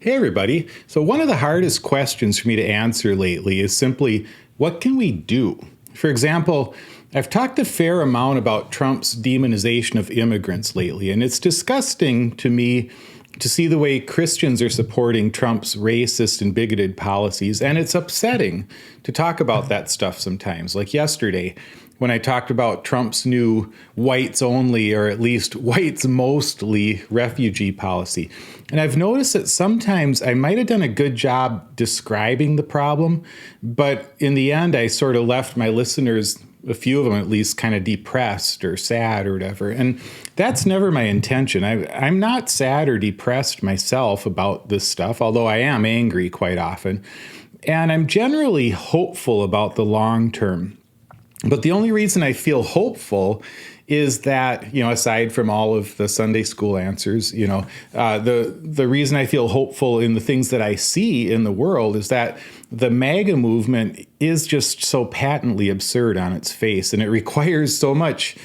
Hey, everybody. So, one of the hardest questions for me to answer lately is simply, what can we do? For example, I've talked a fair amount about Trump's demonization of immigrants lately, and it's disgusting to me to see the way Christians are supporting Trump's racist and bigoted policies. And it's upsetting to talk about that stuff sometimes. Like yesterday, when I talked about Trump's new whites only, or at least whites mostly refugee policy. And I've noticed that sometimes I might have done a good job describing the problem, but in the end, I sort of left my listeners, a few of them at least, kind of depressed or sad or whatever. And that's never my intention. I'm not sad or depressed myself about this stuff, although I am angry quite often. And I'm generally hopeful about the long term. But the only reason I feel hopeful is that, aside from all of the Sunday school answers, the reason I feel hopeful in the things that I see in the world is that the MAGA movement is just so patently absurd on its face, and it requires so much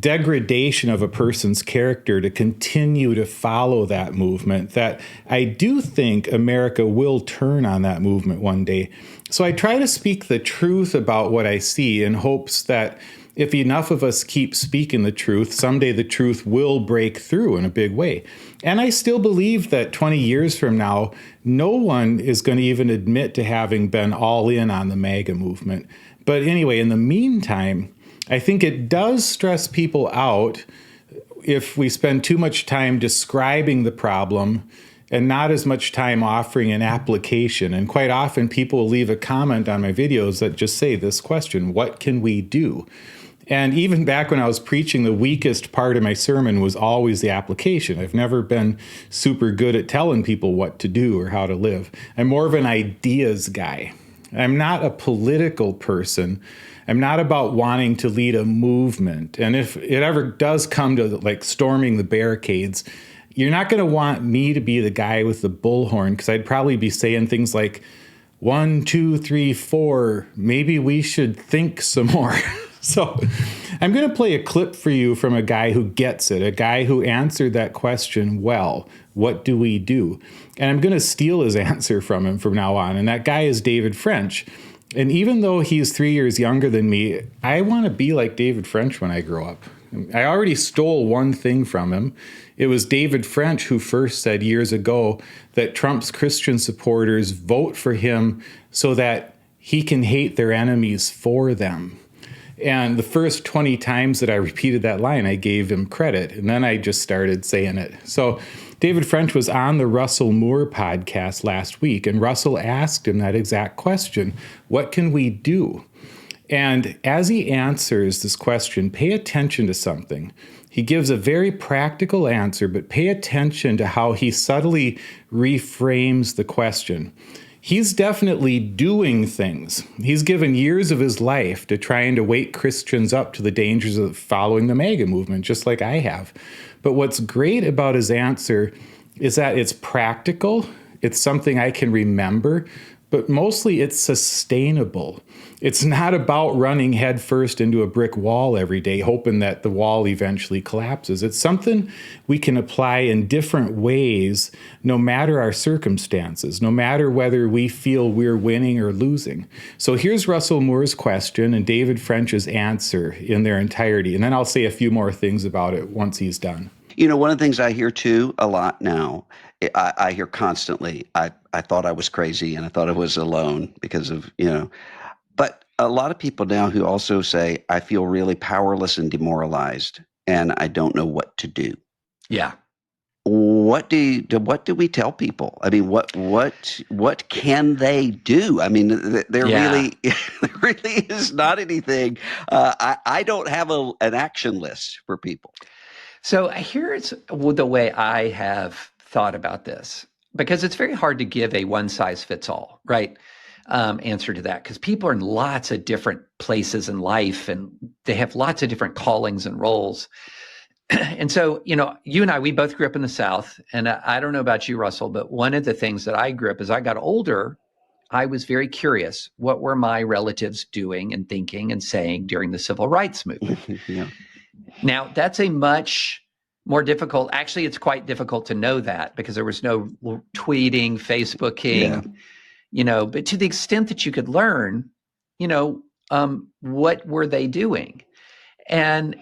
degradation of a person's character to continue to follow that movement that I do think America will turn on that movement one day. So I try to speak the truth about what I see in hopes that if enough of us keep speaking the truth, someday the truth will break through in a big way. And I still believe that 20 years from now, no one is going to even admit to having been all in on the MAGA movement. But anyway, in the meantime, I think it does stress people out if we spend too much time describing the problem and not as much time offering an application. And quite often people will leave a comment on my videos that just say this question: what can we do? And even back when I was preaching, the weakest part of my sermon was always the application. I've never been super good at telling people what to do or how to live. I'm more of an ideas guy. I'm not a political person. I'm not about wanting to lead a movement. And if it ever does come to like storming the barricades, you're not going to want me to be the guy with the bullhorn, because I'd probably be saying things like, 1, 2, 3, 4, maybe we should think some more. So I'm going to play a clip for you from a guy who gets it, a guy who answered that question well. What do we do? And I'm going to steal his answer from him from now on. And that guy is David French. And even though he's 3 years younger than me, I want to be like David French when I grow up. I already stole one thing from him. It was David French who first said years ago that Trump's Christian supporters vote for him so that he can hate their enemies for them. And the first 20 times that I repeated that line, I gave him credit. And then I just started saying it. So David French was on the Russell Moore podcast last week, and Russell asked him that exact question: what can we do? And as he answers this question, pay attention to something. He gives a very practical answer, but pay attention to how he subtly reframes the question. He's definitely doing things. He's given years of his life to trying to wake Christians up to the dangers of following the MAGA movement, just like I have. But what's great about his answer is that it's practical, it's something I can remember, but mostly it's sustainable. It's not about running headfirst into a brick wall every day, hoping that the wall eventually collapses. It's something we can apply in different ways, no matter our circumstances, no matter whether we feel we're winning or losing. So here's Russell Moore's question and David French's answer in their entirety. And then I'll say a few more things about it once he's done. One of the things I hear too a lot now, I hear constantly, I thought I was crazy and I thought I was alone because of, but a lot of people now who also say, I feel really powerless and demoralized and I don't know what to do. Yeah. What do we tell people? I mean, what can they do? I mean, there really is not anything. I don't have an action list for people. So here's the way I have thought about this, because it's very hard to give a one size fits all, right? Answer to that, because people are in lots of different places in life and they have lots of different callings and roles. And so, you and I, we both grew up in the South, and I don't know about you, Russell, but one of the things that I grew up as I got older, I was very curious. What were my relatives doing and thinking and saying during the civil rights movement? Yeah. Now, that's a much More difficult. Actually, it's quite difficult to know that because there was no tweeting, Facebooking, but to the extent that you could learn, what were they doing? And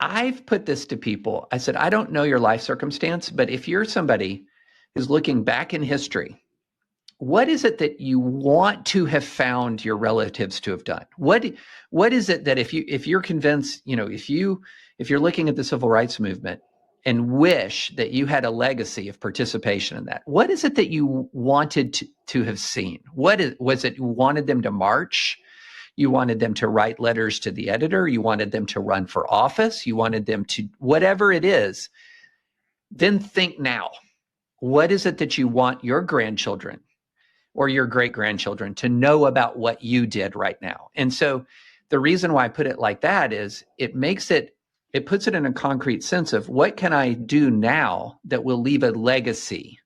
I've put this to people. I said, I don't know your life circumstance, but if you're somebody who's looking back in history, what is it that you want to have found your relatives to have done? What is it that if you're convinced, if you're looking at the civil rights movement and wish that you had a legacy of participation in that, what is it that you wanted to have seen? Was it you wanted them to march? You wanted them to write letters to the editor. You wanted them to run for office. You wanted them to, whatever it is, then think now. What is it that you want your grandchildren or your great-grandchildren to know about what you did right now? And so the reason why I put it like that is it puts it in a concrete sense of what can I do now that will leave a legacy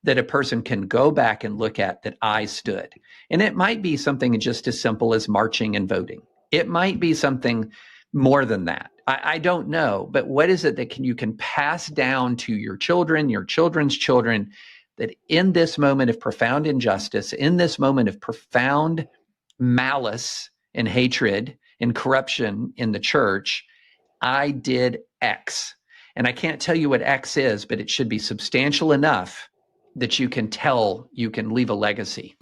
that a person can go back and look at that I stood. And it might be something just as simple as marching and voting. It might be something more than that. I don't know, but what is it that you can pass down to your children, your children's children, that in this moment of profound injustice, in this moment of profound malice and hatred and corruption in the church, I did X. And I can't tell you what X is, but it should be substantial enough that you can leave a legacy.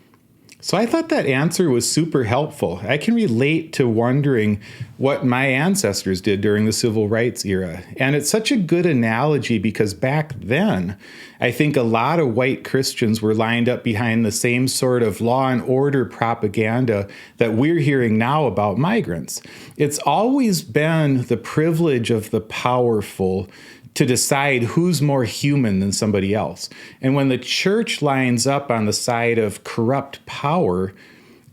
So I thought that answer was super helpful. I can relate to wondering what my ancestors did during the civil rights era. And it's such a good analogy because back then, I think a lot of white Christians were lined up behind the same sort of law and order propaganda that we're hearing now about migrants. It's always been the privilege of the powerful to decide who's more human than somebody else. And when the church lines up on the side of corrupt power,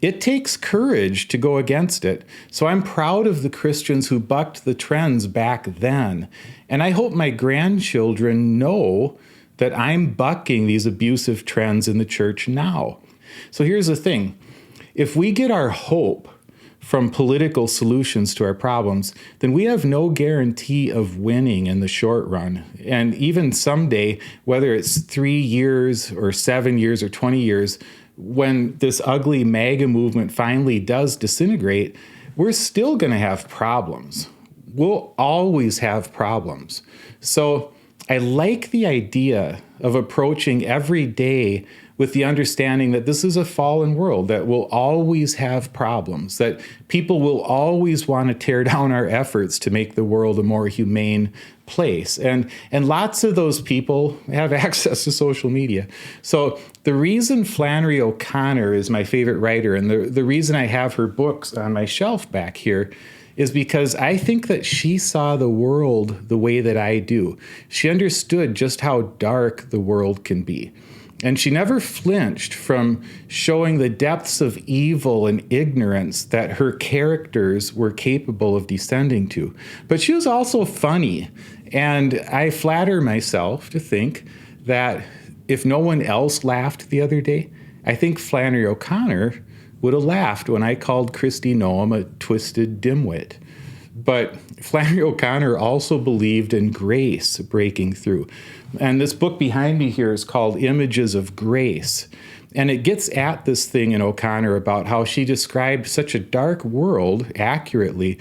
it takes courage to go against it. So I'm proud of the Christians who bucked the trends back then. And I hope my grandchildren know that I'm bucking these abusive trends in the church now. So here's the thing. If we get our hope from political solutions to our problems, then we have no guarantee of winning in the short run. And even someday, whether it's 3 years or 7 years or 20 years, when this ugly MAGA movement finally does disintegrate, we're still going to have problems. We'll always have problems. So I like the idea of approaching every day with the understanding that this is a fallen world, that will always have problems, that people will always want to tear down our efforts to make the world a more humane place. And lots of those people have access to social media. So the reason Flannery O'Connor is my favorite writer, and the reason I have her books on my shelf back here, is because I think that she saw the world the way that I do. She understood just how dark the world can be. And she never flinched from showing the depths of evil and ignorance that her characters were capable of descending to. But she was also funny. And I flatter myself to think that if no one else laughed the other day, I think Flannery O'Connor would have laughed when I called Kristi Noem a twisted dimwit. But Flannery O'Connor also believed in grace breaking through. And this book behind me here is called Images of Grace. And it gets at this thing in O'Connor about how she described such a dark world accurately,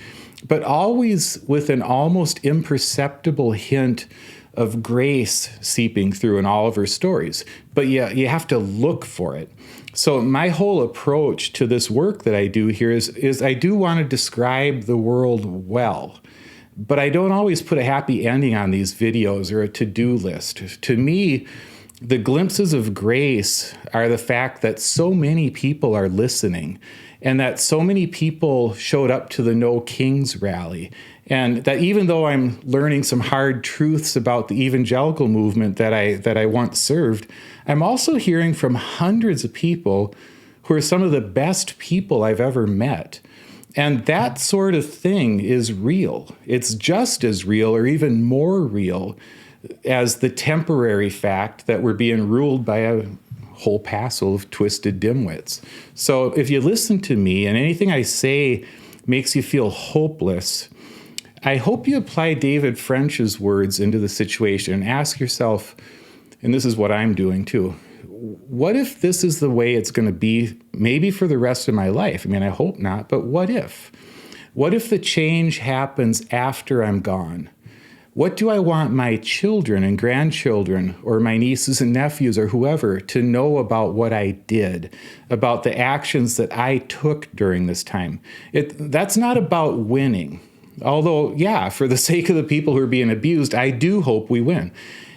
but always with an almost imperceptible hint of grace seeping through in all of her stories. But yeah, you have to look for it. So my whole approach to this work that I do here is I do want to describe the world well, but I don't always put a happy ending on these videos or a to-do list. To me, the glimpses of grace are the fact that so many people are listening and that so many people showed up to the No Kings rally. And that even though I'm learning some hard truths about the evangelical movement that I once served, I'm also hearing from hundreds of people who are some of the best people I've ever met. And that sort of thing is real. It's just as real or even more real as the temporary fact that we're being ruled by a whole passel of twisted dimwits. So if you listen to me and anything I say makes you feel hopeless, I hope you apply David French's words into the situation and ask yourself, and this is what I'm doing too, what if this is the way it's going to be maybe for the rest of my life? I mean, I hope not, but what if? What if the change happens after I'm gone? What do I want my children and grandchildren or my nieces and nephews or whoever to know about what I did, about the actions that I took during this time? That's not about winning. Although, yeah, for the sake of the people who are being abused, I do hope we win.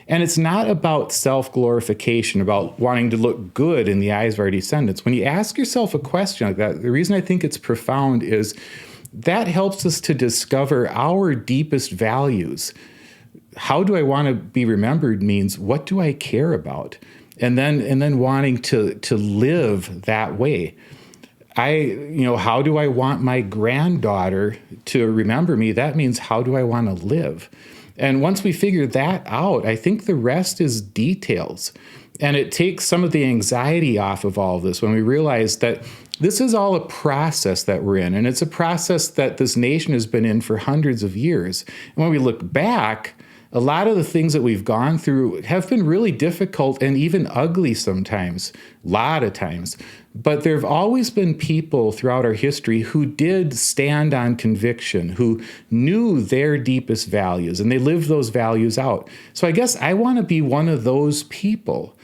And it's not about self-glorification, about wanting to look good in the eyes of our descendants. When you ask yourself a question like that, the reason I think it's profound is that helps us to discover our deepest values. How do I want to be remembered means what do I care about? And then wanting to live that way. How do I want my granddaughter to remember me? That means how do I want to live? And once we figure that out, I think the rest is details. And it takes some of the anxiety off of all of this when we realize that this is all a process that we're in. And it's a process that this nation has been in for hundreds of years. And when we look back, a lot of the things that we've gone through have been really difficult and even ugly sometimes, a lot of times. But there have always been people throughout our history who did stand on conviction, who knew their deepest values, and they lived those values out. So I guess I want to be one of those people.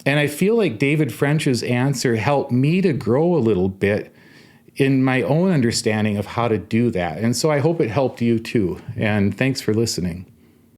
And I feel like David French's answer helped me to grow a little bit in my own understanding of how to do that. And so I hope it helped you too. And thanks for listening.